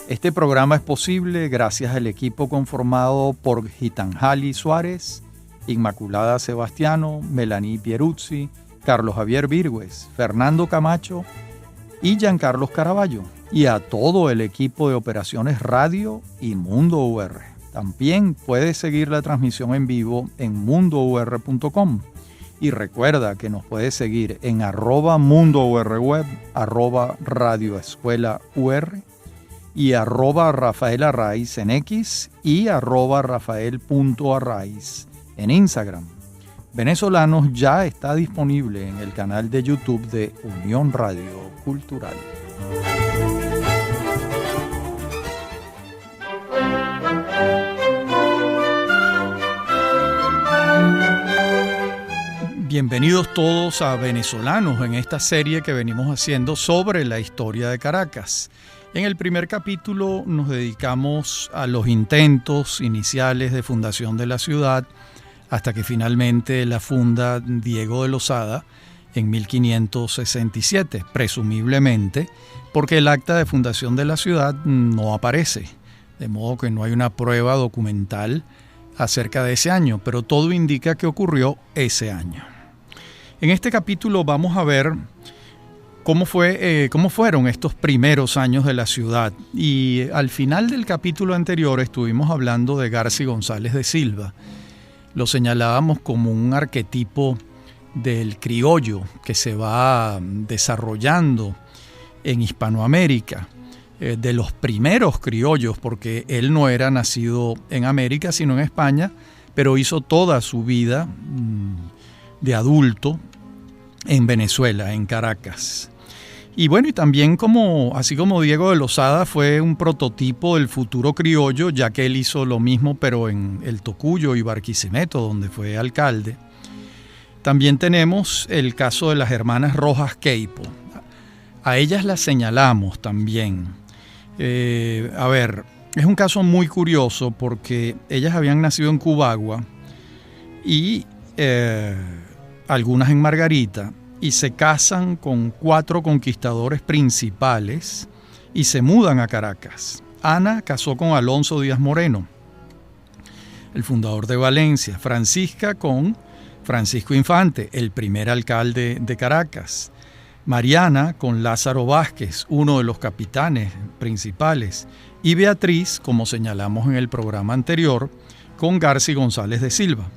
Este programa es posible gracias al equipo conformado por Gitanjali Suárez, Inmaculada Sebastiano, Melanie Pieruzzi, Carlos Javier Virgües, Fernando Camacho y Giancarlos Caraballo, y a todo el equipo de operaciones radio y Mundo UR. También puedes seguir la transmisión en vivo en mundour.com. Y recuerda que nos puedes seguir en @mundourweb, @radioescuelaur y @rafaelarraiz en X y @rafael.arraiz en Instagram. Venezolanos ya está disponible en el canal de YouTube de Unión Radio Cultural. Bienvenidos todos a Venezolanos en esta serie que venimos haciendo sobre la historia de Caracas. En el primer capítulo nos dedicamos a los intentos iniciales de fundación de la ciudad hasta que finalmente la funda Diego de Lozada en 1567, presumiblemente porque el acta de fundación de la ciudad no aparece, de modo que no hay una prueba documental acerca de ese año, pero todo indica que ocurrió ese año. En este capítulo vamos a ver cómo fueron estos primeros años de la ciudad, y al final del capítulo anterior estuvimos hablando de Garci González de Silva. Lo señalábamos como un arquetipo del criollo que se va desarrollando en Hispanoamérica, de los primeros criollos, porque él no era nacido en América sino en España, pero hizo toda su vida de adulto en Venezuela, en Caracas. Y bueno, y también así como Diego de Lozada fue un prototipo del futuro criollo, ya que él hizo lo mismo pero en el Tocuyo y Barquisimeto, donde fue alcalde. También tenemos el caso de las hermanas Rojas Queipo. A ellas las señalamos también. Es un caso muy curioso porque ellas habían nacido en Cubagua y algunas en Margarita, y se casan con 4 conquistadores principales y se mudan a Caracas. Ana casó con Alonso Díaz Moreno, el fundador de Valencia. Francisca con Francisco Infante, el primer alcalde de Caracas. Mariana con Lázaro Vázquez, uno de los capitanes principales. Y Beatriz, como señalamos en el programa anterior, con Garci González de Silva.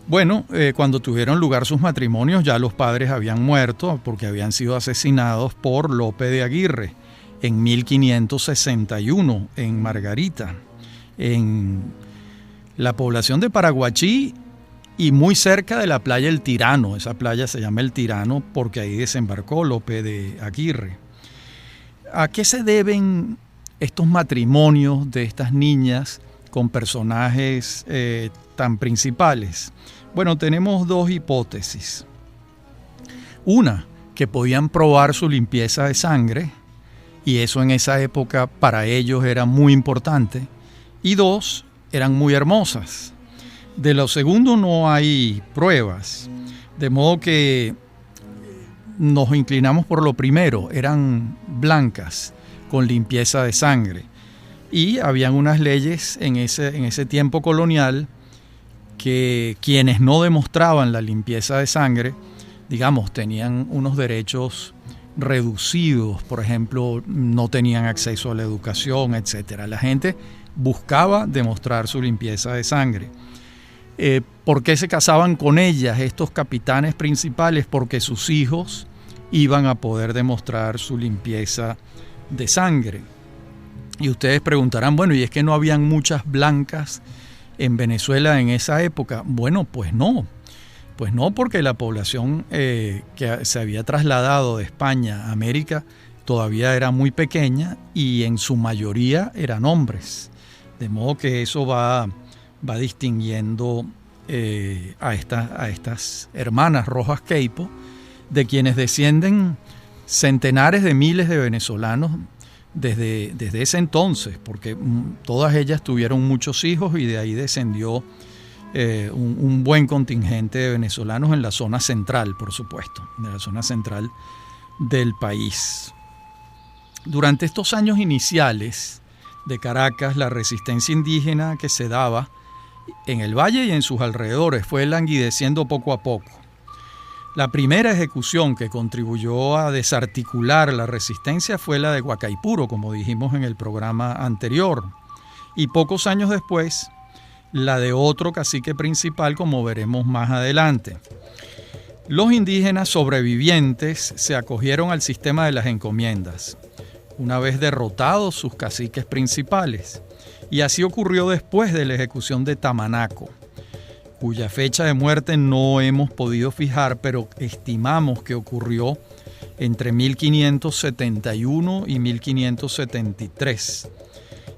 Bueno, cuando tuvieron lugar sus matrimonios ya los padres habían muerto porque habían sido asesinados por Lope de Aguirre en 1561 en Margarita, en la población de Paraguachí y muy cerca de la playa El Tirano. Esa playa se llama El Tirano porque ahí desembarcó Lope de Aguirre. ¿A qué se deben estos matrimonios de estas niñas con personajes tan principales? Bueno, tenemos 2 hipótesis. Una, que podían probar su limpieza de sangre, y eso en esa época para ellos era muy importante. Y 2, eran muy hermosas. De lo segundo no hay pruebas, de modo que nos inclinamos por lo primero. Eran blancas, con limpieza de sangre. Y habían unas leyes en ese tiempo colonial que quienes no demostraban la limpieza de sangre, digamos, tenían unos derechos reducidos. Por ejemplo, no tenían acceso a la educación, etc. La gente buscaba demostrar su limpieza de sangre. ¿Por qué se casaban con ellas estos capitanes principales? Porque sus hijos iban a poder demostrar su limpieza de sangre. Y ustedes preguntarán, bueno, ¿y es que no habían muchas blancas en Venezuela en esa época? Bueno, pues no, porque la población que se había trasladado de España a América todavía era muy pequeña y en su mayoría eran hombres, de modo que eso va distinguiendo a estas hermanas Rojas Queipo, de quienes descienden centenares de miles de venezolanos desde ese entonces, porque todas ellas tuvieron muchos hijos y de ahí descendió un buen contingente de venezolanos en la zona central, por supuesto, en la zona central del país. Durante estos años iniciales de Caracas, la resistencia indígena que se daba en el valle y en sus alrededores fue languideciendo poco a poco. La primera ejecución que contribuyó a desarticular la resistencia fue la de Huacaipuro, como dijimos en el programa anterior, y pocos años después la de otro cacique principal, como veremos más adelante. Los indígenas sobrevivientes se acogieron al sistema de las encomiendas, una vez derrotados sus caciques principales, y así ocurrió después de la ejecución de Tamanaco, cuya fecha de muerte no hemos podido fijar, pero estimamos que ocurrió entre 1571 y 1573.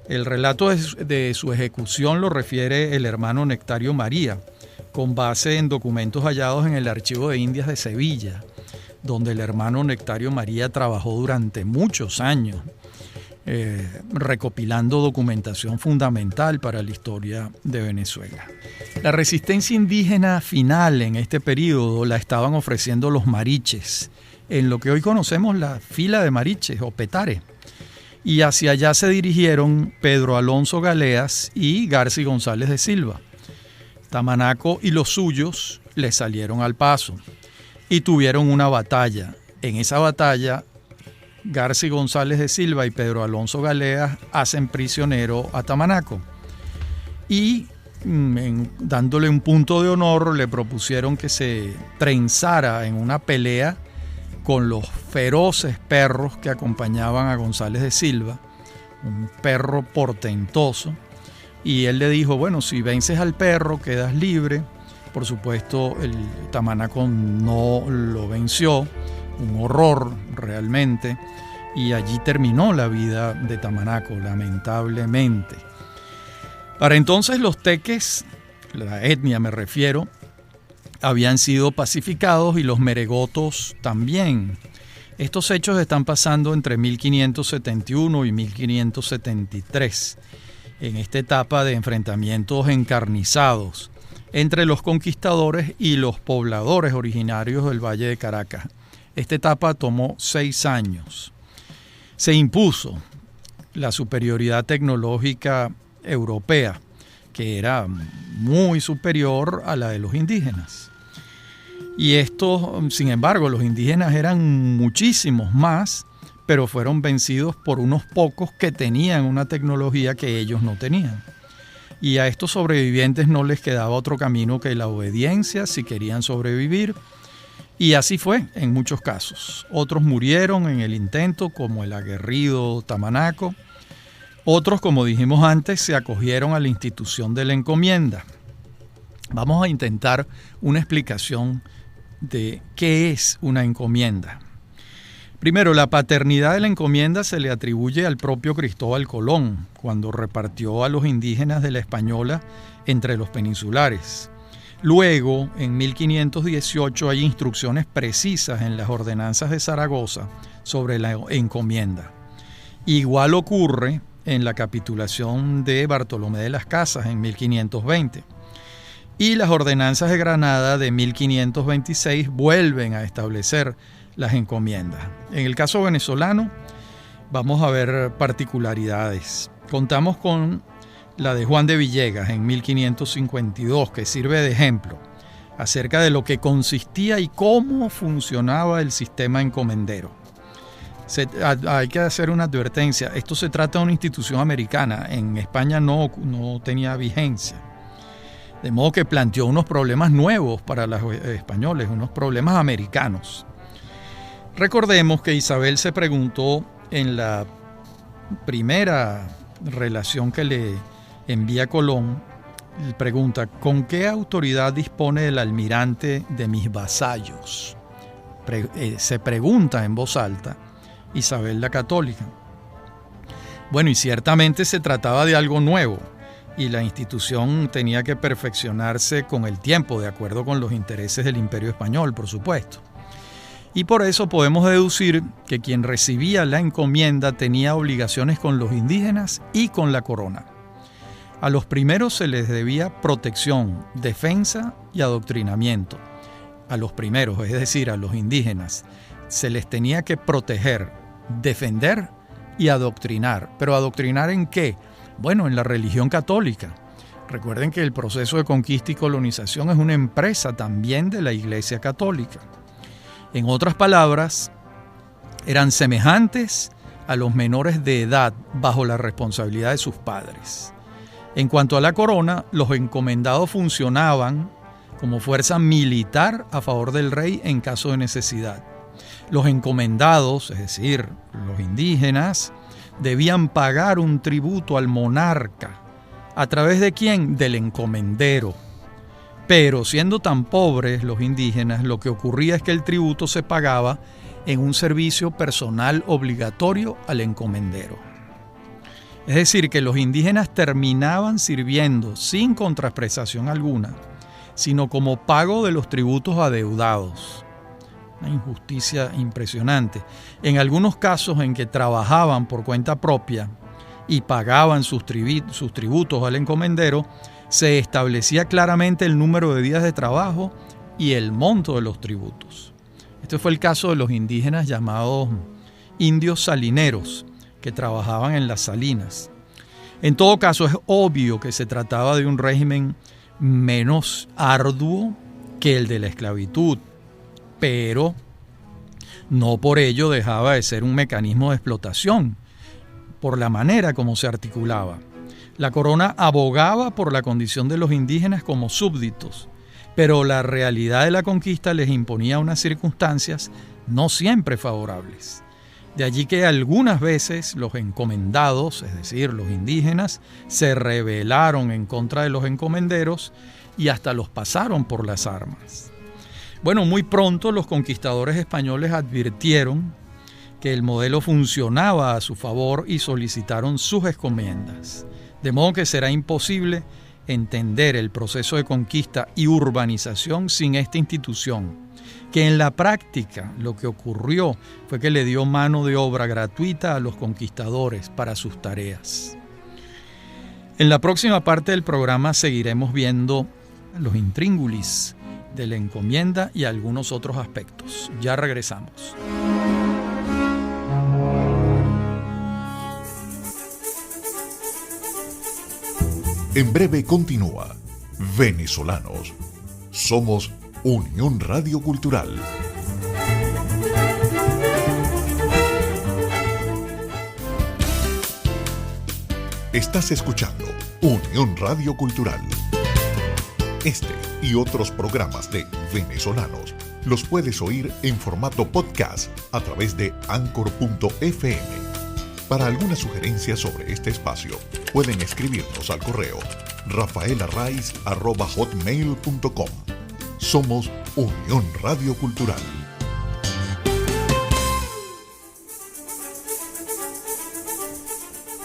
El relato de su ejecución lo refiere el hermano Nectario María, con base en documentos hallados en el Archivo de Indias de Sevilla, donde el hermano Nectario María trabajó durante muchos años, recopilando documentación fundamental para la historia de Venezuela. La resistencia indígena final en este periodo la estaban ofreciendo los mariches, en lo que hoy conocemos la fila de mariches o petare, y hacia allá se dirigieron Pedro Alonso Galeas y Garci González de Silva. Tamanaco y los suyos le salieron al paso y tuvieron una batalla. En esa batalla, Garci González de Silva y Pedro Alonso Galeas hacen prisionero a Tamanaco y dándole un punto de honor le propusieron que se trenzara en una pelea con los feroces perros que acompañaban a González de Silva, un perro portentoso, y él le dijo, bueno, si vences al perro quedas libre. Por supuesto, el Tamanaco no lo venció, un horror realmente, y allí terminó la vida de Tamanaco, lamentablemente. Para entonces los teques, la etnia me refiero, habían sido pacificados y los meregotos también. Estos hechos están pasando entre 1571 y 1573, en esta etapa de enfrentamientos encarnizados entre los conquistadores y los pobladores originarios del Valle de Caracas. Esta etapa tomó 6 años. Se impuso la superioridad tecnológica europea, que era muy superior a la de los indígenas. Y esto, sin embargo, los indígenas eran muchísimos más, pero fueron vencidos por unos pocos que tenían una tecnología que ellos no tenían. Y a estos sobrevivientes no les quedaba otro camino que la obediencia si querían sobrevivir. Y así fue en muchos casos. Otros murieron en el intento, como el aguerrido Tamanaco. Otros, como dijimos antes, se acogieron a la institución de la encomienda. Vamos a intentar una explicación de qué es una encomienda. Primero, la paternidad de la encomienda se le atribuye al propio Cristóbal Colón, cuando repartió a los indígenas de la Española entre los peninsulares. Luego, en 1518, hay instrucciones precisas en las ordenanzas de Zaragoza sobre la encomienda. Igual ocurre en la capitulación de Bartolomé de las Casas en 1520. Y las ordenanzas de Granada de 1526 vuelven a establecer las encomiendas. En el caso venezolano vamos a ver particularidades. Contamos con la de Juan de Villegas en 1552, que sirve de ejemplo acerca de lo que consistía y cómo funcionaba el sistema encomendero. Hay que hacer una advertencia, esto se trata de una institución americana, en España no tenía vigencia. De modo que planteó unos problemas nuevos para los españoles, unos problemas americanos. Recordemos que Isabel se preguntó en la primera relación que le envía Colón, pregunta, ¿con qué autoridad dispone el almirante de mis vasallos? Se pregunta en voz alta Isabel la Católica. Bueno, y ciertamente se trataba de algo nuevo, y la institución tenía que perfeccionarse con el tiempo, de acuerdo con los intereses del Imperio Español, por supuesto. Y por eso podemos deducir que quien recibía la encomienda tenía obligaciones con los indígenas y con la corona. A los primeros se les debía protección, defensa y adoctrinamiento. A los primeros, es decir, a los indígenas, se les tenía que proteger, defender y adoctrinar. ¿Pero adoctrinar en qué? Bueno, en la religión católica. Recuerden que el proceso de conquista y colonización es una empresa también de la Iglesia Católica. En otras palabras, eran semejantes a los menores de edad bajo la responsabilidad de sus padres. En cuanto a la corona, los encomendados funcionaban como fuerza militar a favor del rey en caso de necesidad. Los encomendados, es decir, los indígenas, debían pagar un tributo al monarca. ¿A través de quién? Del encomendero. Pero siendo tan pobres los indígenas, lo que ocurría es que el tributo se pagaba en un servicio personal obligatorio al encomendero. Es decir, que los indígenas terminaban sirviendo sin contraprestación alguna, sino como pago de los tributos adeudados. Una injusticia impresionante. En algunos casos en que trabajaban por cuenta propia y pagaban sus tributos al encomendero, se establecía claramente el número de días de trabajo y el monto de los tributos. Este fue el caso de los indígenas llamados indios salineros, que trabajaban en las salinas. En todo caso, es obvio que se trataba de un régimen menos arduo que el de la esclavitud, pero no por ello dejaba de ser un mecanismo de explotación, por la manera como se articulaba. La corona abogaba por la condición de los indígenas como súbditos, pero la realidad de la conquista les imponía unas circunstancias no siempre favorables. De allí que algunas veces los encomendados, es decir, los indígenas, se rebelaron en contra de los encomenderos y hasta los pasaron por las armas. Bueno, muy pronto los conquistadores españoles advirtieron que el modelo funcionaba a su favor y solicitaron sus encomiendas. De modo que será imposible entender el proceso de conquista y urbanización sin esta institución, que en la práctica lo que ocurrió fue que le dio mano de obra gratuita a los conquistadores para sus tareas. En la próxima parte del programa seguiremos viendo los intríngulis de la encomienda y algunos otros aspectos. Ya regresamos. En breve continúa Venezolanos. Somos Unión Radio Cultural. Estás escuchando Unión Radio Cultural. Este y otros programas de Venezolanos los puedes oír en formato podcast a través de Anchor.fm. Para alguna sugerencia sobre este espacio, pueden escribirnos al correo rafaelarraiz@hotmail.com. Somos Unión Radio Cultural.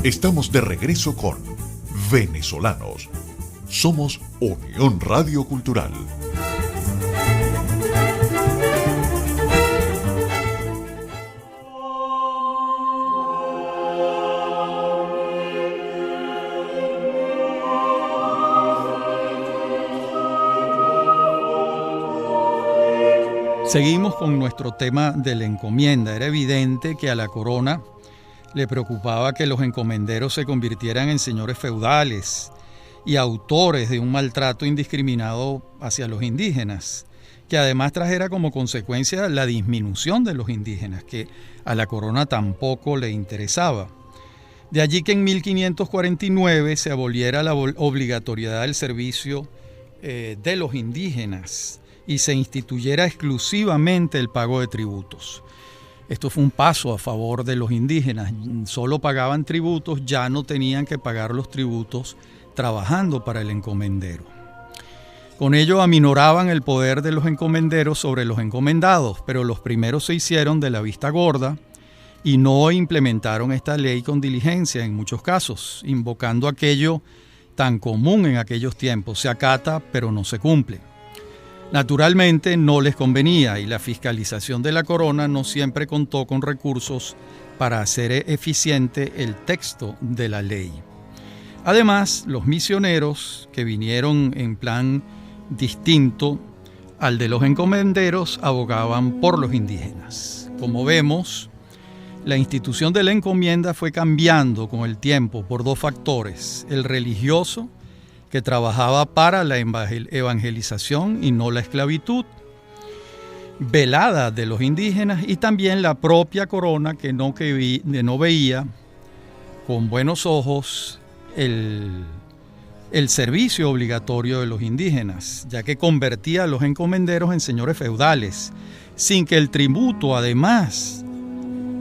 Estamos de regreso con Venezolanos. Somos Unión Radio Cultural. Seguimos con nuestro tema de la encomienda. Era evidente que a la corona le preocupaba que los encomenderos se convirtieran en señores feudales y autores de un maltrato indiscriminado hacia los indígenas, que además trajera como consecuencia la disminución de los indígenas, que a la corona tampoco le interesaba. De allí que en 1549 se aboliera la obligatoriedad del servicio de los indígenas y se instituyera exclusivamente el pago de tributos. Esto fue un paso a favor de los indígenas. Solo pagaban tributos, ya no tenían que pagar los tributos trabajando para el encomendero. Con ello aminoraban el poder de los encomenderos sobre los encomendados, pero los primeros se hicieron de la vista gorda y no implementaron esta ley con diligencia en muchos casos, invocando aquello tan común en aquellos tiempos: se acata pero no se cumple. Naturalmente no les convenía y la fiscalización de la corona no siempre contó con recursos para hacer eficiente el texto de la ley. Además, los misioneros que vinieron en plan distinto al de los encomenderos abogaban por los indígenas. Como vemos, La institución de la encomienda fue cambiando con el tiempo por dos factores: el religioso, que trabajaba para la evangelización y no la esclavitud velada de los indígenas, y también la propia corona que no veía con buenos ojos el servicio obligatorio de los indígenas, ya que convertía a los encomenderos en señores feudales, sin que el tributo además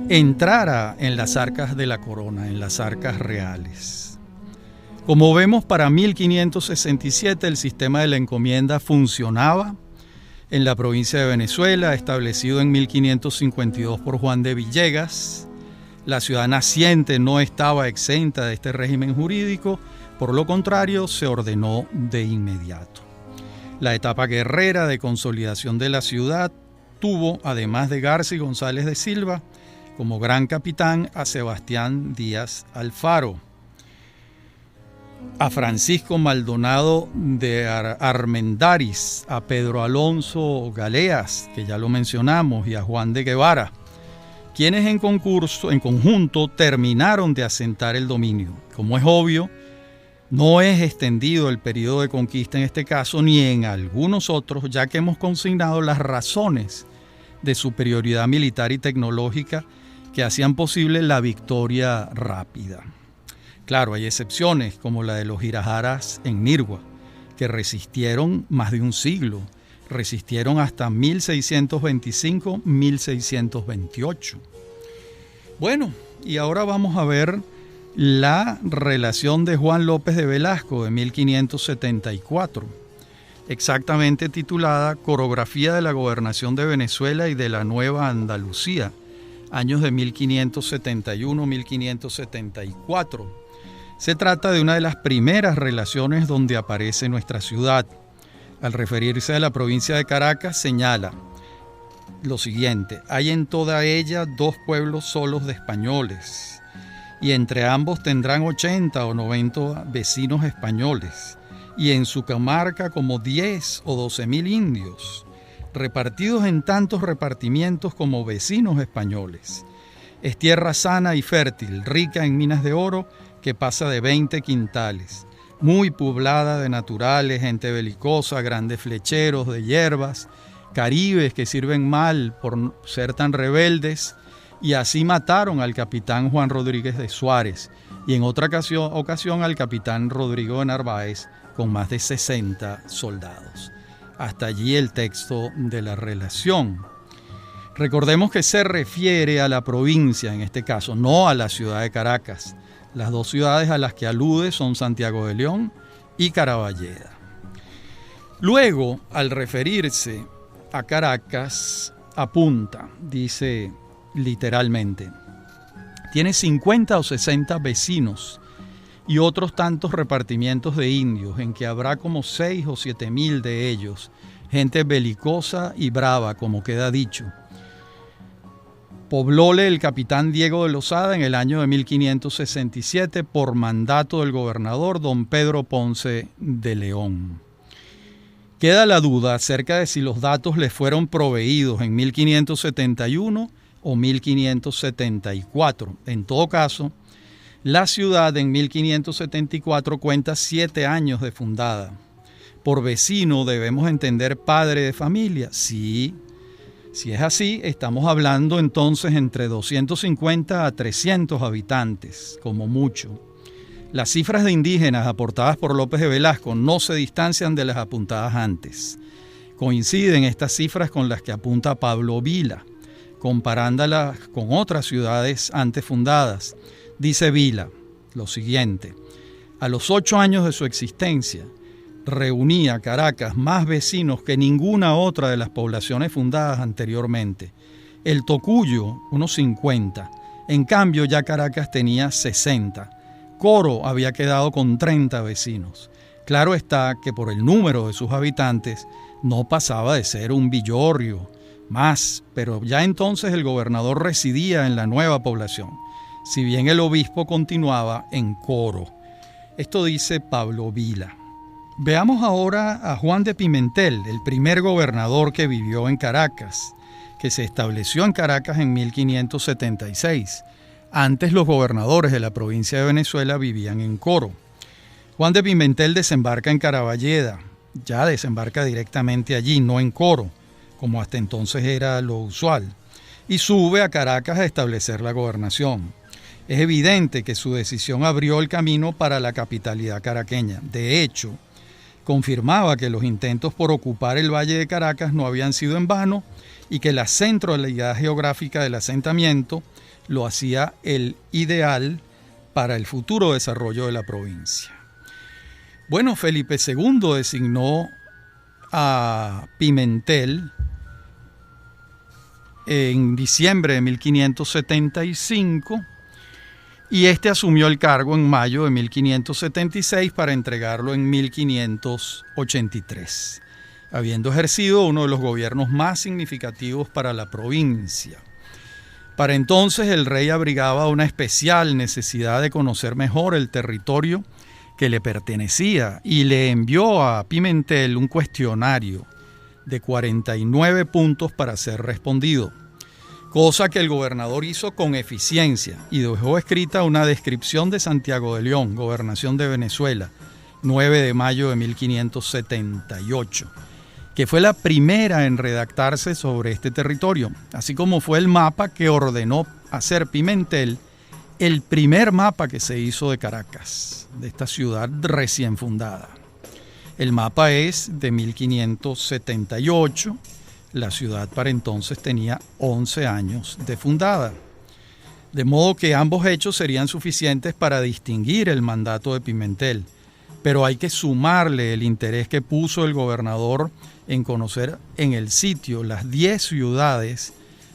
entrara en las arcas de la corona, en las arcas reales. Como vemos, para 1567 el sistema de la encomienda funcionaba en la provincia de Venezuela, establecido en 1552 por Juan de Villegas. La ciudad naciente no estaba exenta de este régimen jurídico, por lo contrario, se ordenó de inmediato. La etapa guerrera de consolidación de la ciudad tuvo, además de Garza y González de Silva, como gran capitán a Sebastián Díaz Alfaro, a Francisco Maldonado de Armendáriz, a Pedro Alonso Galeas, que ya lo mencionamos, y a Juan de Guevara, quienes en conjunto terminaron de asentar el dominio. Como es obvio, no es extendido el periodo de conquista en este caso ni en algunos otros, ya que hemos consignado las razones de superioridad militar y tecnológica que hacían posible la victoria rápida. Claro, hay excepciones como la de los Girajaras en Nirgua, que resistieron más de un siglo, resistieron hasta 1625-1628. Bueno, y ahora vamos a ver la relación de Juan López de Velasco de 1574, exactamente titulada Coreografía de la Gobernación de Venezuela y de la Nueva Andalucía, años de 1571-1574. Se trata de una de las primeras relaciones donde aparece nuestra ciudad. Al referirse a la provincia de Caracas, señala lo siguiente: hay en toda ella 2 pueblos solos de españoles, y entre ambos tendrán 80 o 90 vecinos españoles, y en su comarca como 10 o 12,000 indios, repartidos en tantos repartimientos como vecinos españoles. Es tierra sana y fértil, rica en minas de oro, que pasa de 20 quintales, muy poblada de naturales, gente belicosa, grandes flecheros de hierbas, caribes que sirven mal por ser tan rebeldes, y así mataron al capitán Juan Rodríguez de Suárez y en otra ocasión al capitán Rodrigo de Narváez con más de 60 soldados. Hasta allí el texto de la relación. Recordemos que se refiere a la provincia en este caso, no a la ciudad de Caracas. Las dos ciudades a las que alude son Santiago de León y Caraballeda. Luego, al referirse a Caracas, apunta, dice literalmente: tiene 50 o 60 vecinos y otros tantos repartimientos de indios, en que habrá como 6 o 7,000 de ellos, gente belicosa y brava, como queda dicho. Poblóle el capitán Diego de Lozada en el año de 1567 por mandato del gobernador don Pedro Ponce de León. Queda la duda acerca de si los datos le fueron proveídos en 1571 o 1574. En todo caso, la ciudad en 1574 cuenta 7 años de fundada. Por vecino debemos entender padre de familia. Sí, si es así, estamos hablando entonces entre 250 a 300 habitantes, como mucho. Las cifras de indígenas aportadas por López de Velasco no se distancian de las apuntadas antes. Coinciden estas cifras con las que apunta Pablo Vila, comparándolas con otras ciudades antes fundadas. Dice Vila lo siguiente: a los 8 años de su existencia, reunía Caracas más vecinos que ninguna otra de las poblaciones fundadas anteriormente. El Tocuyo, unos 50. En cambio, ya Caracas tenía 60. Coro había quedado con 30 vecinos. Claro está que por el número de sus habitantes no pasaba de ser un villorrio más, pero ya entonces el gobernador residía en la nueva población, si bien el obispo continuaba en Coro. Esto dice Pablo Vila. Veamos ahora a Juan de Pimentel, el primer gobernador que vivió en Caracas, que se estableció en Caracas en 1576. Antes los gobernadores de la provincia de Venezuela vivían en Coro. Juan de Pimentel desembarca en Caraballeda, ya desembarca directamente allí, no en Coro, como hasta entonces era lo usual, y sube a Caracas a establecer la gobernación. Es evidente que su decisión abrió el camino para la capitalidad caraqueña. De hecho, confirmaba que los intentos por ocupar el Valle de Caracas no habían sido en vano y que la centralidad geográfica del asentamiento lo hacía el ideal para el futuro desarrollo de la provincia. Bueno, Felipe II designó a Pimentel en diciembre de 1575 y este asumió el cargo en mayo de 1576 para entregarlo en 1583, habiendo ejercido uno de los gobiernos más significativos para la provincia. Para entonces el rey abrigaba una especial necesidad de conocer mejor el territorio que le pertenecía y le envió a Pimentel un cuestionario de 49 puntos para ser respondido, cosa que el gobernador hizo con eficiencia y dejó escrita una descripción de Santiago de León, gobernación de Venezuela, 9 de mayo de 1578, que fue la primera en redactarse sobre este territorio, así como fue el mapa que ordenó hacer Pimentel, el primer mapa que se hizo de Caracas, de esta ciudad recién fundada. El mapa es de 1578, la ciudad para entonces tenía 11 años de fundada, de modo que ambos hechos serían suficientes para distinguir el mandato de Pimentel, pero hay que sumarle el interés que puso el gobernador en conocer en el sitio las 10 ciudades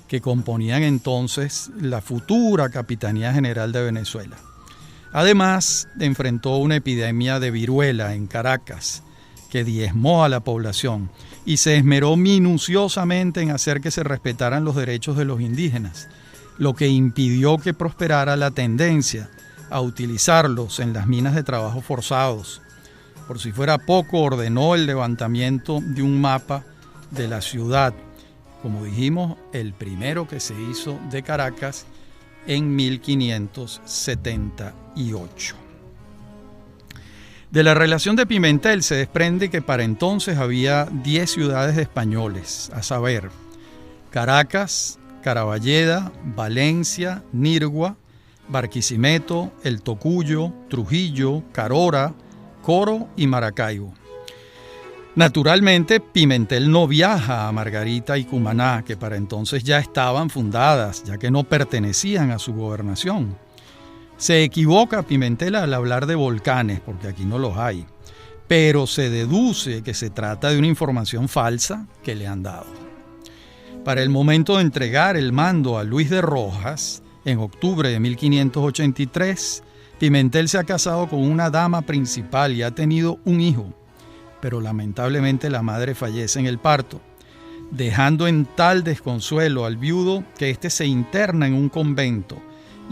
que componían entonces la futura Capitanía General de Venezuela. Además, enfrentó una epidemia de viruela en Caracas que diezmó a la población y se esmeró minuciosamente en hacer que se respetaran los derechos de los indígenas, lo que impidió que prosperara la tendencia a utilizarlos en las minas de trabajo forzados. Por si fuera poco, ordenó el levantamiento de un mapa de la ciudad, como dijimos, el primero que se hizo de Caracas en 1578. De la relación de Pimentel se desprende que para entonces había 10 ciudades de españoles, a saber, Caracas, Caraballeda, Valencia, Nirgua, Barquisimeto, El Tocuyo, Trujillo, Carora, Coro y Maracaibo. Naturalmente, Pimentel no viaja a Margarita y Cumaná, que para entonces ya estaban fundadas, ya que no pertenecían a su gobernación. Se equivoca Pimentel al hablar de volcanes, porque aquí no los hay, pero se deduce que se trata de una información falsa que le han dado. Para el momento de entregar el mando a Luis de Rojas, en octubre de 1583, Pimentel se ha casado con una dama principal y ha tenido un hijo, pero lamentablemente la madre fallece en el parto, dejando en tal desconsuelo al viudo que éste se interna en un convento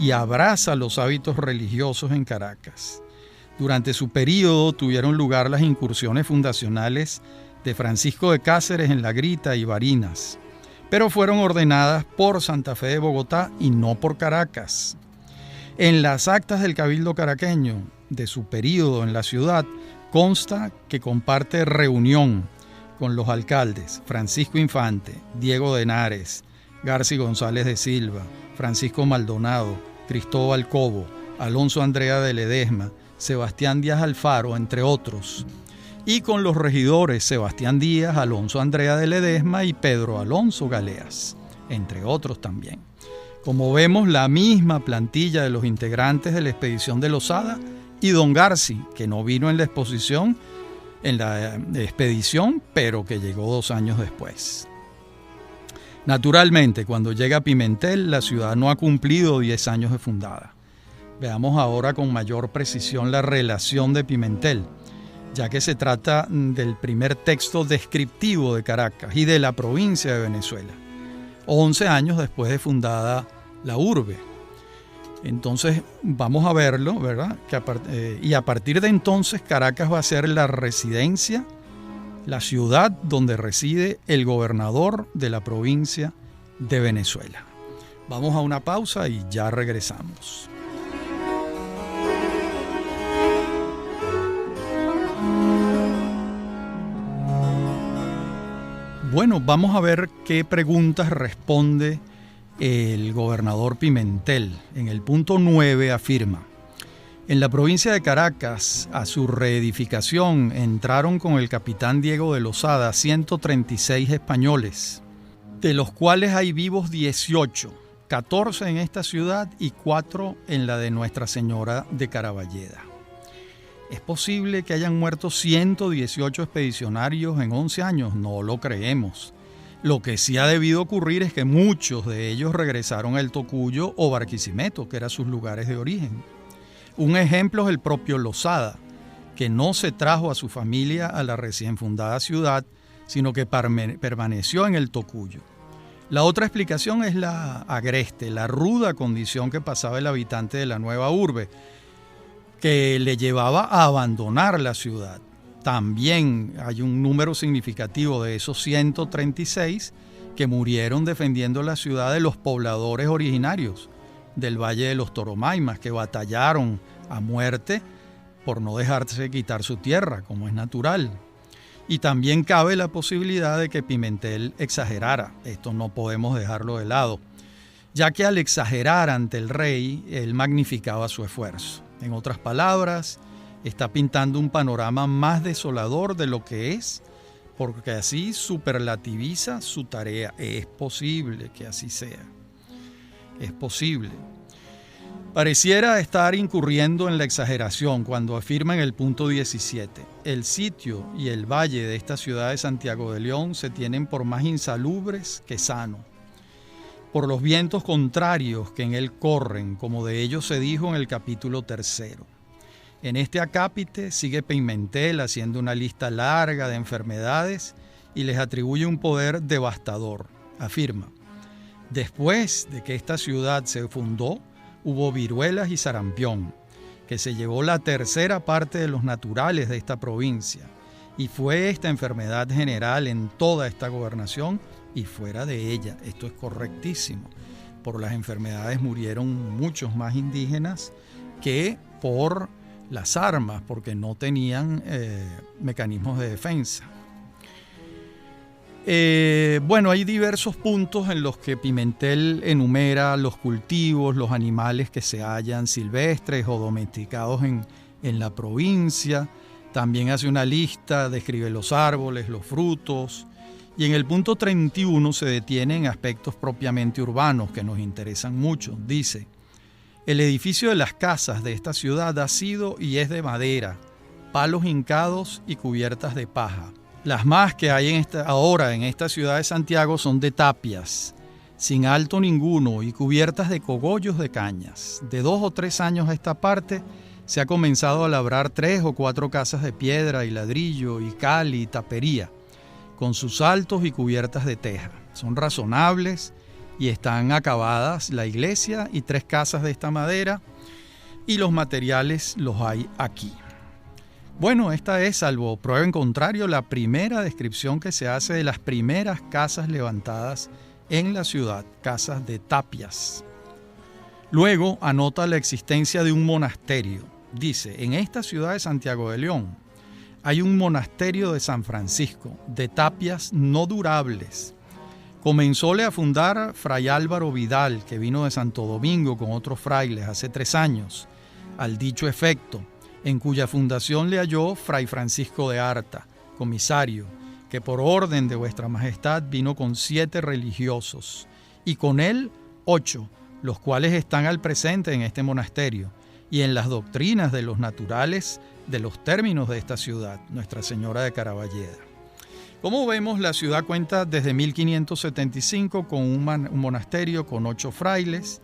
y abraza los hábitos religiosos en Caracas. Durante su período tuvieron lugar las incursiones fundacionales de Francisco de Cáceres en La Grita y Barinas, pero fueron ordenadas por Santa Fe de Bogotá y no por Caracas. En las actas del Cabildo caraqueño de su período en la ciudad consta que comparte reunión con los alcaldes Francisco Infante, Diego de Henares, Garci González de Silva, Francisco Maldonado, Cristóbal Cobo, Alonso Andrea de Ledesma, Sebastián Díaz Alfaro, entre otros, y con los regidores Sebastián Díaz, Alonso Andrea de Ledesma y Pedro Alonso Galeas, entre otros también. Como vemos, la misma plantilla de los integrantes de la expedición de Lozada y don Garci, que no vino en la exposición, en la expedición, pero que llegó 2 años después. Naturalmente, cuando llega Pimentel, la ciudad no ha cumplido 10 años de fundada. Veamos ahora con mayor precisión la relación de Pimentel, ya que se trata del primer texto descriptivo de Caracas y de la provincia de Venezuela, 11 años después de fundada la urbe. Entonces vamos a verlo, ¿verdad? Y a partir de entonces Caracas va a ser la residencia, la ciudad donde reside el gobernador de la provincia de Venezuela. Vamos a una pausa y ya regresamos. Bueno, vamos a ver qué preguntas responde el gobernador Pimentel. En el punto 9 afirma: en la provincia de Caracas, a su reedificación entraron con el capitán Diego de Lozada 136 españoles, de los cuales hay vivos 18, 14 en esta ciudad y 4 en la de Nuestra Señora de Caraballeda. ¿Es posible que hayan muerto 118 expedicionarios en 11 años? No lo creemos. Lo que sí ha debido ocurrir es que muchos de ellos regresaron al Tocuyo o Barquisimeto, que eran sus lugares de origen. Un ejemplo es el propio Lozada, que no se trajo a su familia a la recién fundada ciudad, sino que permaneció en el Tocuyo. La otra explicación es la agreste, la ruda condición que pasaba el habitante de la nueva urbe, que le llevaba a abandonar la ciudad. También hay un número significativo de esos 136 que murieron defendiendo la ciudad de los pobladores originarios del Valle de los Toromaimas, que batallaron a muerte por no dejarse quitar su tierra, como es natural. Y también cabe la posibilidad de que Pimentel exagerara. Esto no podemos dejarlo de lado, ya que al exagerar ante el rey, él magnificaba su esfuerzo. En otras palabras, está pintando un panorama más desolador de lo que es, porque así superlativiza su tarea. Es posible que así sea. Es posible. Pareciera estar incurriendo en la exageración cuando afirma en el punto 17: el sitio y el valle de esta ciudad de Santiago de León se tienen por más insalubres que sano, por los vientos contrarios que en él corren, como de ellos se dijo en el capítulo 3. En este acápite sigue Pimentel haciendo una lista larga de enfermedades y les atribuye un poder devastador. Afirma: después de que esta ciudad se fundó, hubo viruelas y sarampión, que se llevó la tercera parte de los naturales de esta provincia, y fue esta enfermedad general en toda esta gobernación y fuera de ella. Esto es correctísimo. Por las enfermedades murieron muchos más indígenas que por las armas, porque no tenían mecanismos de defensa. Bueno, hay diversos puntos en los que Pimentel enumera los cultivos, los animales que se hallan silvestres o domesticados en la provincia. También hace una lista, describe los árboles, los frutos. Y en el punto 31 se detiene en aspectos propiamente urbanos que nos interesan mucho. Dice: el edificio de las casas de esta ciudad ha sido y es de madera, palos hincados y cubiertas de paja. Las más que hay ahora en esta ciudad de Santiago son de tapias, sin alto ninguno y cubiertas de cogollos de cañas. De 2 o 3 años a esta parte se ha comenzado a labrar 3 o 4 casas de piedra y ladrillo y cal y tapería, con sus altos y cubiertas de teja. Son razonables y están acabadas la iglesia y 3 casas de esta madera, y los materiales los hay aquí. Bueno, esta es, salvo prueba en contrario, la primera descripción que se hace de las primeras casas levantadas en la ciudad, casas de tapias. Luego anota la existencia de un monasterio. Dice: en esta ciudad de Santiago de León hay un monasterio de San Francisco, de tapias no durables. Comenzóle a fundar Fray Álvaro Vidal, que vino de Santo Domingo con otros frailes hace 3 años, al dicho efecto, en cuya fundación le halló Fray Francisco de Arta, comisario, que por orden de vuestra majestad vino con 7 religiosos, y con él 8, los cuales están al presente en este monasterio, y en las doctrinas de los naturales de los términos de esta ciudad, Nuestra Señora de Caraballeda. Como vemos, la ciudad cuenta desde 1575 con un monasterio con 8 frailes,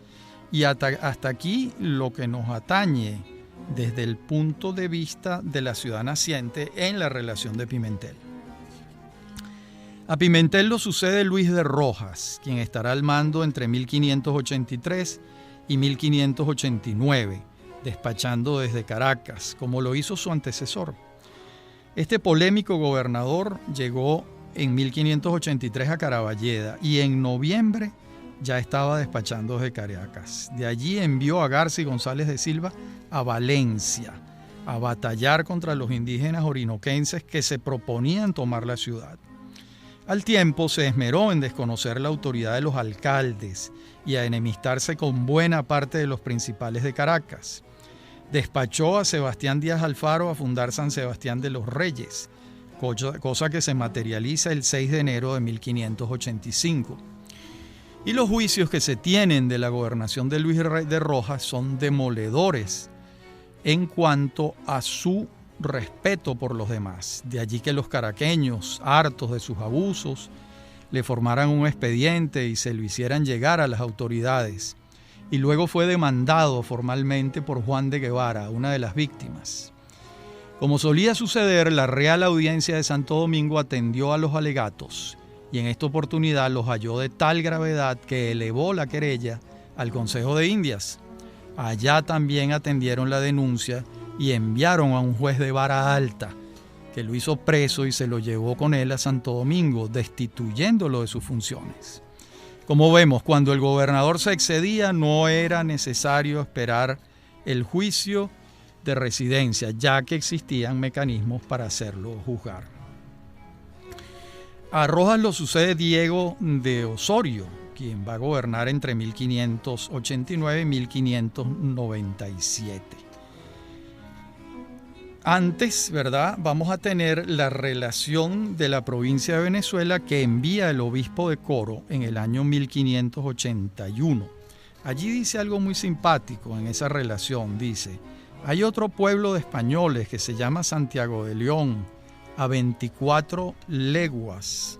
y hasta aquí lo que nos atañe desde el punto de vista de la ciudad naciente en la relación de Pimentel. A Pimentel lo sucede Luis de Rojas, quien estará al mando entre 1583 y 1589, despachando desde Caracas, como lo hizo su antecesor. Este polémico gobernador llegó en 1583 a Caraballeda y en noviembre ya estaba despachando desde Caracas. De allí envió a García González de Silva a Valencia a batallar contra los indígenas orinoquenses que se proponían tomar la ciudad. Al tiempo se esmeró en desconocer la autoridad de los alcaldes y a enemistarse con buena parte de los principales de Caracas. Despachó a Sebastián Díaz Alfaro a fundar San Sebastián de los Reyes, cosa que se materializa el 6 de enero de 1585. Y los juicios que se tienen de la gobernación de Luis de Rojas son demoledores en cuanto a su respeto por los demás. De allí que los caraqueños, hartos de sus abusos, le formaran un expediente y se lo hicieran llegar a las autoridades. Y luego fue demandado formalmente por Juan de Guevara, una de las víctimas. Como solía suceder, la Real Audiencia de Santo Domingo atendió a los alegatos y en esta oportunidad los halló de tal gravedad que elevó la querella al Consejo de Indias. Allá también atendieron la denuncia y enviaron a un juez de vara alta, que lo hizo preso y se lo llevó con él a Santo Domingo, destituyéndolo de sus funciones. Como vemos, cuando el gobernador se excedía, no era necesario esperar el juicio de residencia, ya que existían mecanismos para hacerlo juzgar. A Rojas lo sucede Diego de Osorio, quien va a gobernar entre 1589 y 1597. Antes, ¿verdad?, vamos a tener la relación de la provincia de Venezuela que envía el obispo de Coro en el año 1581. Allí dice algo muy simpático en esa relación. Dice: hay otro pueblo de españoles que se llama Santiago de León, a 24 leguas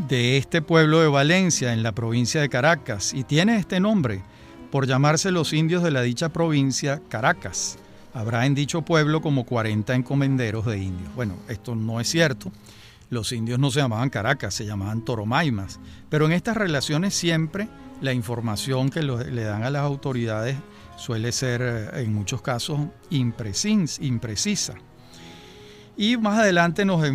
de este pueblo de Valencia, en la provincia de Caracas, y tiene este nombre por llamarse los indios de la dicha provincia Caracas. Habrá en dicho pueblo como 40 encomenderos de indios. Bueno, esto no es cierto. Los indios no se llamaban Caracas, se llamaban Toromaimas. Pero en estas relaciones siempre la información que le dan a las autoridades suele ser, en muchos casos, imprecisa. Y más adelante nos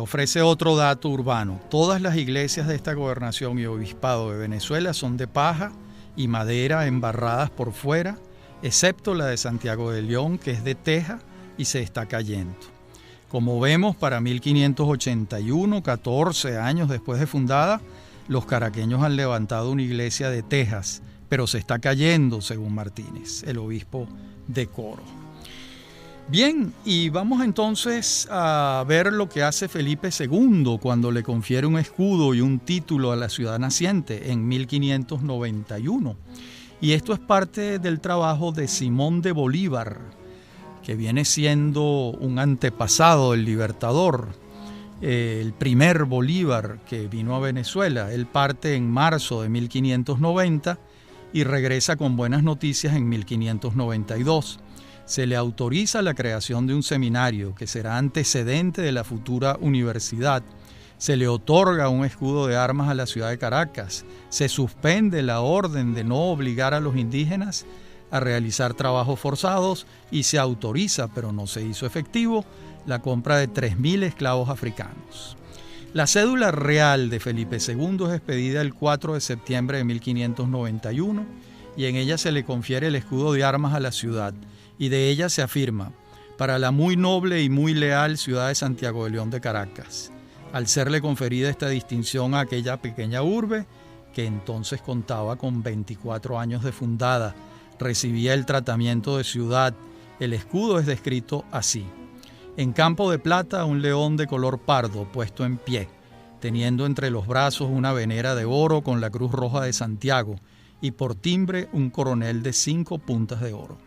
ofrece otro dato urbano. Todas las iglesias de esta gobernación y obispado de Venezuela son de paja y madera embarradas por fuera, excepto la de Santiago de León, que es de teja y se está cayendo. Como vemos, para 1581, 14 años después de fundada, los caraqueños han levantado una iglesia de tejas, pero se está cayendo, según Martínez, el obispo de Coro. Bien, y vamos entonces a ver lo que hace Felipe II cuando le confiere un escudo y un título a la ciudad naciente en 1591. Y esto es parte del trabajo de Simón de Bolívar, que viene siendo un antepasado del Libertador, el primer Bolívar que vino a Venezuela. Él parte en marzo de 1590 y regresa con buenas noticias en 1592. Se le autoriza la creación de un seminario que será antecedente de la futura universidad. Se le otorga un escudo de armas a la ciudad de Caracas. Se suspende la orden de no obligar a los indígenas a realizar trabajos forzados y se autoriza, pero no se hizo efectivo, la compra de 3.000 esclavos africanos. La cédula real de Felipe II es expedida el 4 de septiembre de 1591 y en ella se le confiere el escudo de armas a la ciudad y de ella se afirma: para la muy noble y muy leal ciudad de Santiago de León de Caracas. Al serle conferida esta distinción a aquella pequeña urbe, que entonces contaba con 24 años de fundada, recibía el tratamiento de ciudad. El escudo es descrito así: en campo de plata, un león de color pardo puesto en pie, teniendo entre los brazos una venera de oro con la Cruz Roja de Santiago y por timbre un coronel de 5 puntas de oro.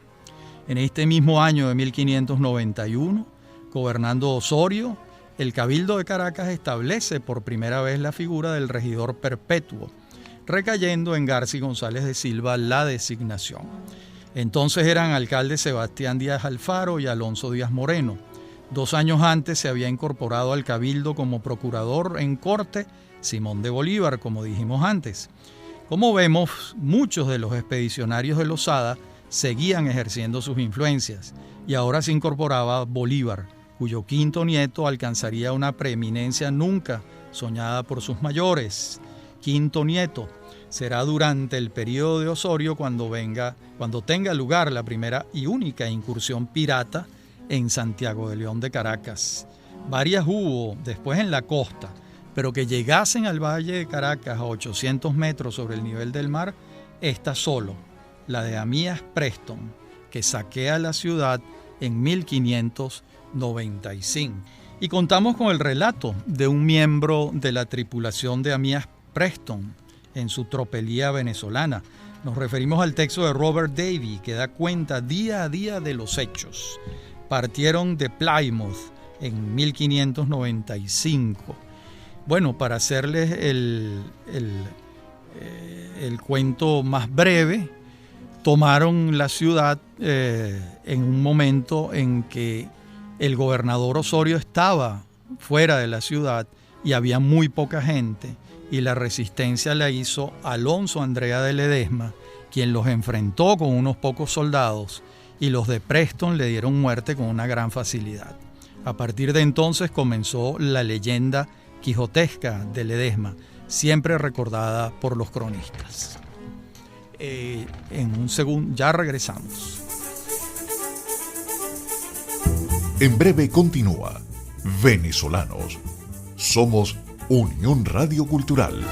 En este mismo año de 1591, gobernando Osorio, el Cabildo de Caracas establece por primera vez la figura del regidor perpetuo, recayendo en García González de Silva la designación. Entonces eran alcaldes Sebastián Díaz Alfaro y Alonso Díaz Moreno. 2 años antes se había incorporado al Cabildo como procurador en corte Simón de Bolívar, como dijimos antes. Como vemos, muchos de los expedicionarios de Losada seguían ejerciendo sus influencias y ahora se incorporaba Bolívar, cuyo quinto nieto alcanzaría una preeminencia nunca soñada por sus mayores. quinto nieto. Será durante el periodo de Osorio cuando tenga lugar la primera y única incursión pirata en Santiago de León de Caracas. Varias hubo después en la costa, pero que llegasen al Valle de Caracas a 800 metros sobre el nivel del mar, esta solo, la de Amías Preston, que saquea la ciudad en 1595. Y contamos con el relato de un miembro de la tripulación de Amías Preston en su tropelía venezolana. Nos referimos al texto de Robert Davy, que da cuenta día a día de los hechos. Partieron de Plymouth en 1595. Bueno, para hacerles el cuento más breve, tomaron la ciudad en un momento en que el gobernador Osorio estaba fuera de la ciudad y había muy poca gente, y la resistencia la hizo Alonso Andrea de Ledesma, quien los enfrentó con unos pocos soldados, y los de Preston le dieron muerte con una gran facilidad. A partir de entonces comenzó la leyenda quijotesca de Ledesma, siempre recordada por los cronistas. En un segundo, ya regresamos. En breve continúa Venezolanos. Somos Unión Radio Cultural.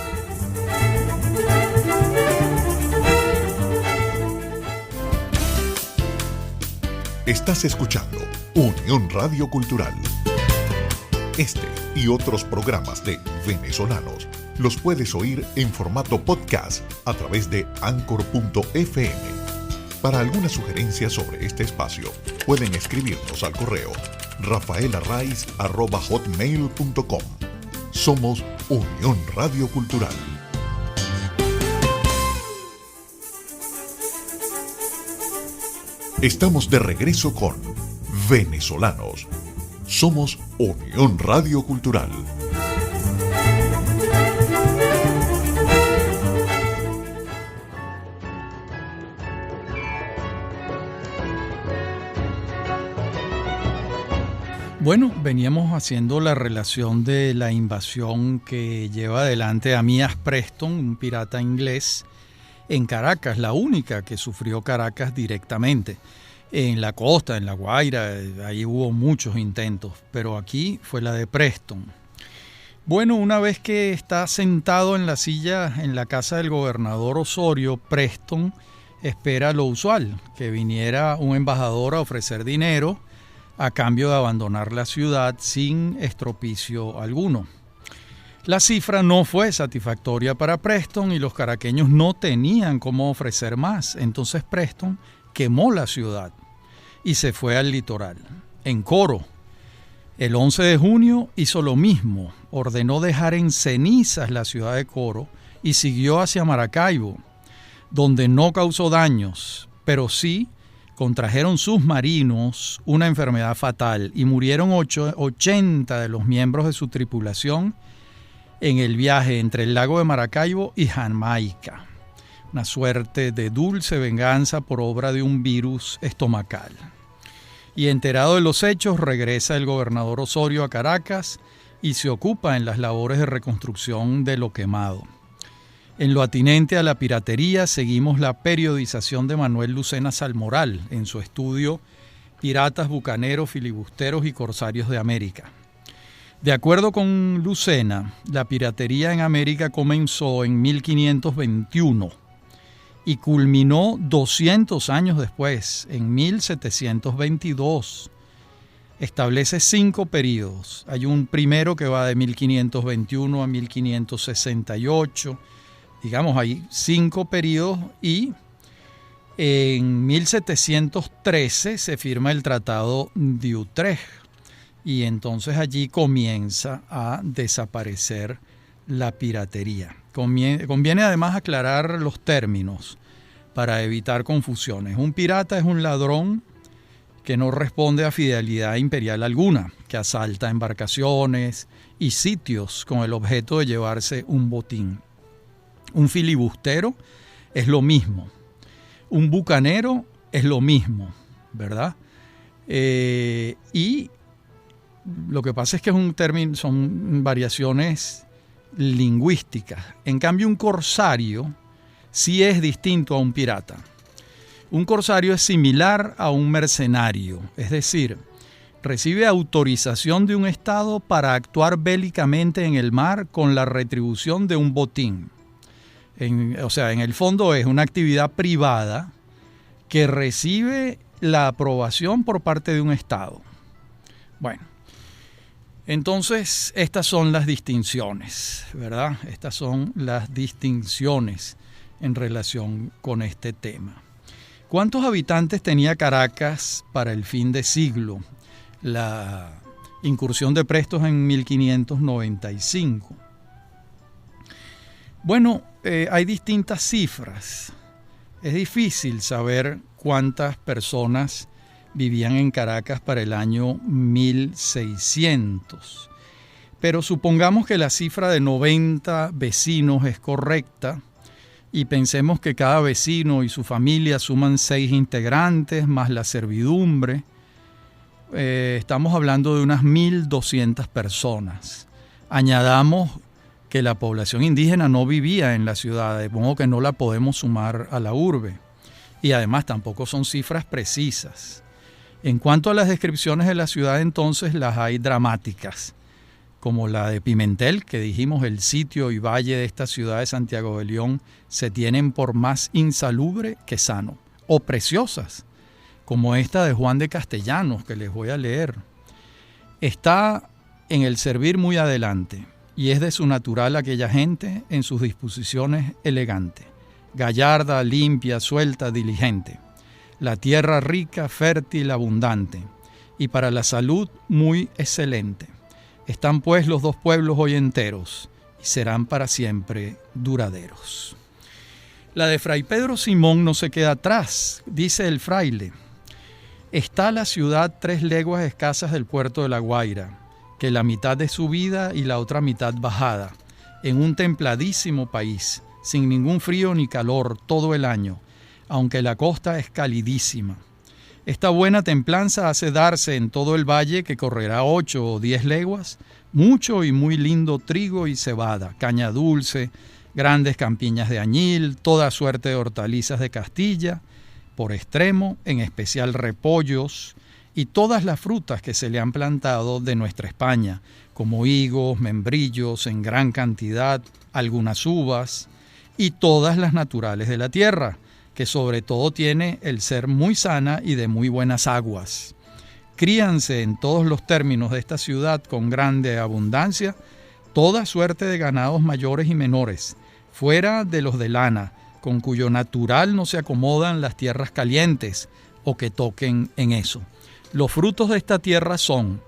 Estás escuchando Unión Radio Cultural. Este y otros programas de Venezolanos los puedes oír en formato podcast a través de Anchor.fm. Para alguna sugerencia sobre este espacio, pueden escribirnos al correo rafaelarraiz@hotmail.com. Somos Unión Radio Cultural. Estamos de regreso con Venezolanos. Somos Unión Radio Cultural. Bueno, veníamos haciendo la relación de la invasión que lleva adelante Amías Preston, un pirata inglés, en Caracas, la única que sufrió Caracas directamente. En la costa, en La Guaira, ahí hubo muchos intentos, pero aquí fue la de Preston. Bueno, una vez que está sentado en la silla en la casa del gobernador Osorio, Preston espera lo usual, que viniera un embajador a ofrecer dinero a cambio de abandonar la ciudad sin estropicio alguno. La cifra no fue satisfactoria para Preston y los caraqueños no tenían cómo ofrecer más. Entonces Preston quemó la ciudad y se fue al litoral. En Coro, el 11 de junio hizo lo mismo, ordenó dejar en cenizas la ciudad de Coro y siguió hacia Maracaibo, donde no causó daños, pero sí contrajeron sus marinos una enfermedad fatal y murieron 80 de los miembros de su tripulación en el viaje entre el lago de Maracaibo y Jamaica. Una suerte de dulce venganza por obra de un virus estomacal. Y enterado de los hechos, regresa el gobernador Osorio a Caracas y se ocupa en las labores de reconstrucción de lo quemado. En lo atinente a la piratería, seguimos la periodización de Manuel Lucena Salmoral en su estudio Piratas, Bucaneros, Filibusteros y Corsarios de América. De acuerdo con Lucena, la piratería en América comenzó en 1521 y culminó 200 años después, en 1722. Establece 5 períodos. Hay un primero que va de 1521 a 1568. Digamos, hay 5 períodos y en 1713 se firma el Tratado de Utrecht y entonces allí comienza a desaparecer la piratería. Conviene además aclarar los términos para evitar confusiones. Un pirata es un ladrón que no responde a fidelidad imperial alguna, que asalta embarcaciones y sitios con el objeto de llevarse un botín. Un filibustero es lo mismo. Un bucanero es lo mismo, ¿verdad? Y lo que pasa es que es un término, son variaciones lingüísticas. En cambio, un corsario sí es distinto a un pirata. Un corsario es similar a un mercenario, es decir, recibe autorización de un estado para actuar bélicamente en el mar con la retribución de un botín. En el fondo es una actividad privada que recibe la aprobación por parte de un estado. Bueno, entonces estas son las distinciones, ¿verdad? Estas son las distinciones en relación con este tema. ¿Cuántos habitantes tenía Caracas para el fin de siglo? La incursión de Prestos en 1595. Bueno, hay distintas cifras. Es difícil saber cuántas personas vivían en Caracas para el año 1600. Pero supongamos que la cifra de 90 vecinos es correcta y pensemos que cada vecino y su familia suman 6 integrantes más la servidumbre. Estamos hablando de unas 1.200 personas. Añadamos que la población indígena no vivía en la ciudad, de modo que no la podemos sumar a la urbe. Y además tampoco son cifras precisas. En cuanto a las descripciones de la ciudad, entonces las hay dramáticas, como la de Pimentel, que dijimos el sitio y valle de esta ciudad de Santiago de León se tienen por más insalubre que sano, o preciosas, como esta de Juan de Castellanos, que les voy a leer. Está en el servir muy adelante, y es de su natural aquella gente en sus disposiciones elegante, gallarda, limpia, suelta, diligente, la tierra rica, fértil, abundante, y para la salud muy excelente. Están pues los dos pueblos hoy enteros, y serán para siempre duraderos. La de Fray Pedro Simón no se queda atrás, dice el fraile. Está la ciudad 3 leguas escasas del puerto de La Guaira, que la mitad de subida y la otra mitad bajada, en un templadísimo país, sin ningún frío ni calor todo el año, aunque la costa es calidísima. Esta buena templanza hace darse en todo el valle, que correrá 8 o 10 leguas, mucho y muy lindo trigo y cebada, caña dulce, grandes campiñas de añil, toda suerte de hortalizas de Castilla, por extremo, en especial repollos, y todas las frutas que se le han plantado de nuestra España, como higos, membrillos en gran cantidad, algunas uvas, y todas las naturales de la tierra, que sobre todo tiene el ser muy sana y de muy buenas aguas. Críanse en todos los términos de esta ciudad con grande abundancia toda suerte de ganados mayores y menores, fuera de los de lana, con cuyo natural no se acomodan las tierras calientes o que toquen en eso. Los frutos de esta tierra son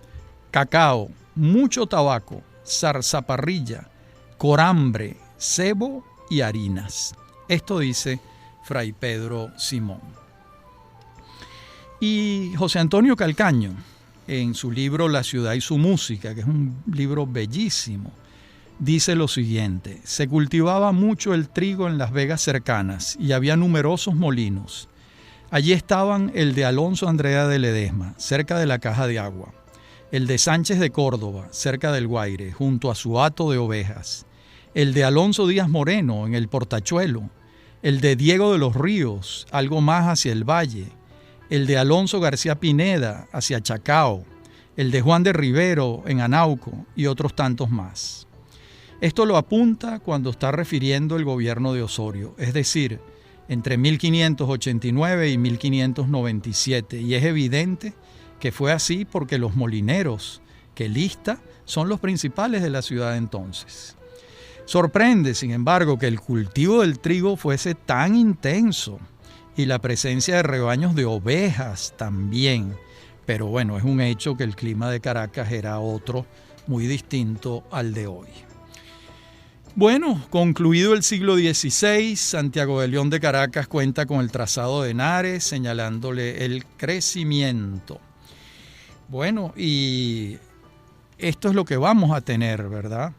cacao, mucho tabaco, zarzaparrilla, corambre, cebo y harinas. Esto dice Fray Pedro Simón. Y José Antonio Calcaño, en su libro La ciudad y su música, que es un libro bellísimo, dice lo siguiente: se cultivaba mucho el trigo en las vegas cercanas y había numerosos molinos. Allí estaban el de Alonso Andrea de Ledesma, cerca de la caja de agua, el de Sánchez de Córdoba, cerca del Guaire, junto a su hato de ovejas, el de Alonso Díaz Moreno, en el Portachuelo, el de Diego de los Ríos, algo más hacia el valle, el de Alonso García Pineda, hacia Chacao, el de Juan de Rivero, en Anauco, y otros tantos más. Esto lo apunta cuando está refiriendo el gobierno de Osorio, es decir, entre 1589 y 1597, y es evidente que fue así porque los molineros que lista son los principales de la ciudad entonces. Sorprende, sin embargo, que el cultivo del trigo fuese tan intenso y la presencia de rebaños de ovejas también, pero bueno, es un hecho que el clima de Caracas era otro, muy distinto al de hoy. Bueno, concluido el siglo XVI, Santiago de León de Caracas cuenta con el trazado de Henares, señalándole el crecimiento. Bueno, y esto es lo que vamos a tener, ¿verdad?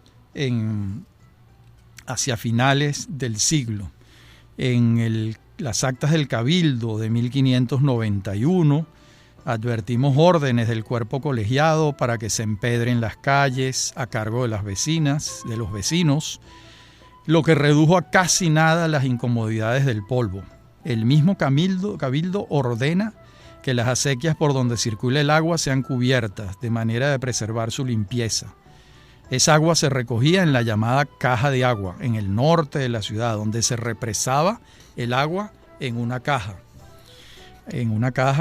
Hacia finales del siglo. En las actas del Cabildo de 1591 Advertimos órdenes del cuerpo colegiado para que se empedren las calles a cargo de las vecinas, de los vecinos, lo que redujo a casi nada las incomodidades del polvo. El mismo cabildo ordena que las acequias por donde circula el agua sean cubiertas, de manera de preservar su limpieza. Esa agua se recogía en la llamada caja de agua, en el norte de la ciudad, donde se represaba el agua en una caja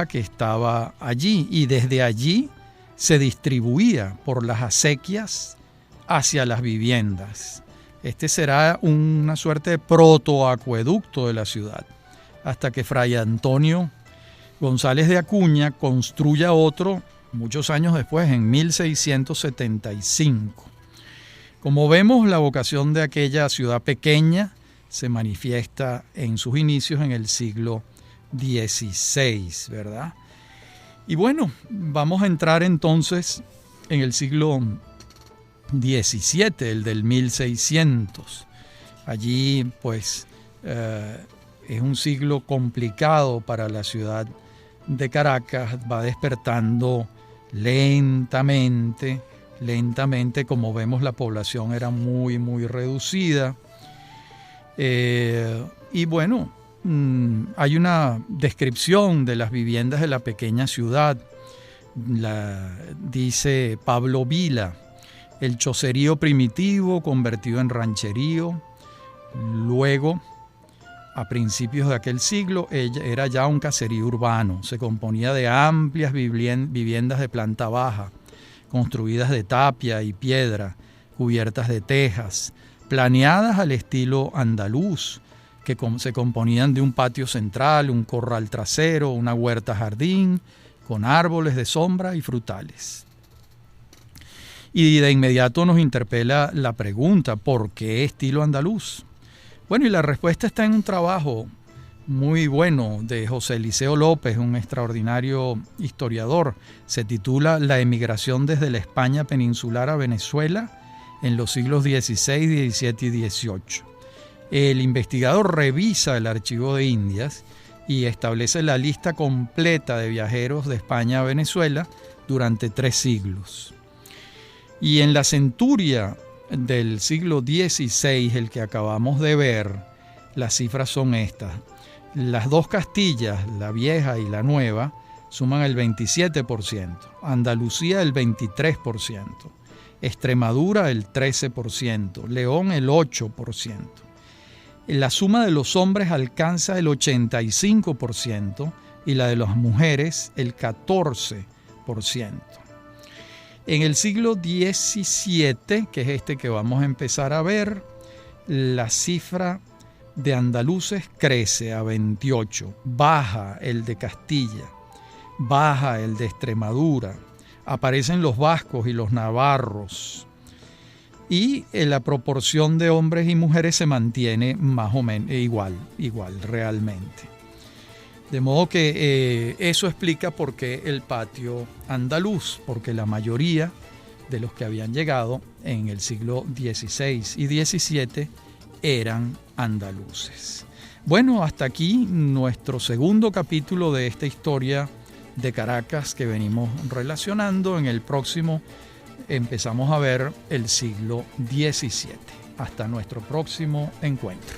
que estaba allí, y desde allí se distribuía por las acequias hacia las viviendas. Este será una suerte de protoacueducto de la ciudad, hasta que Fray Antonio González de Acuña construya otro muchos años después, en 1675. Como vemos, la vocación de aquella ciudad pequeña se manifiesta en sus inicios en el siglo XVI, ¿verdad? Y bueno, vamos a entrar entonces en el siglo XVII, el del 1600. Allí, pues, es un siglo complicado para la ciudad de Caracas. Va despertando lentamente, como vemos, la población era muy, muy reducida. Y bueno, hay una descripción de las viviendas de la pequeña ciudad. Dice Pablo Vila: el chocerío primitivo convertido en rancherío. Luego, a principios de aquel siglo, era ya un caserío urbano. Se componía de amplias viviendas de planta baja, construidas de tapia y piedra, cubiertas de tejas, planeadas al estilo andaluz, que se componían de un patio central, un corral trasero, una huerta jardín, con árboles de sombra y frutales. Y de inmediato nos interpela la pregunta: ¿por qué estilo andaluz? Bueno, y la respuesta está en un trabajo muy bueno de José Eliseo López, un extraordinario historiador. Se titula La emigración desde la España peninsular a Venezuela en los siglos XVI, XVII y XVIII. El investigador revisa el archivo de Indias y establece la lista completa de viajeros de España a Venezuela durante 3 siglos. Y en la centuria del siglo XVI, el que acabamos de ver, las cifras son estas. Las 2 Castillas, la vieja y la nueva, suman el 27%, Andalucía el 23%, Extremadura el 13%, León el 8%. La suma de los hombres alcanza el 85% y la de las mujeres el 14%. En el siglo XVII, que es este que vamos a empezar a ver, la cifra de andaluces crece a 28, baja el de Castilla, baja el de Extremadura, aparecen los vascos y los navarros, y la proporción de hombres y mujeres se mantiene más o menos igual realmente. De modo que eso explica por qué el patio andaluz, porque la mayoría de los que habían llegado en el siglo XVI y XVII eran andaluces. Bueno, hasta aquí nuestro segundo capítulo de esta historia de Caracas que venimos relacionando. En el próximo empezamos a ver el siglo XVII. Hasta nuestro próximo encuentro.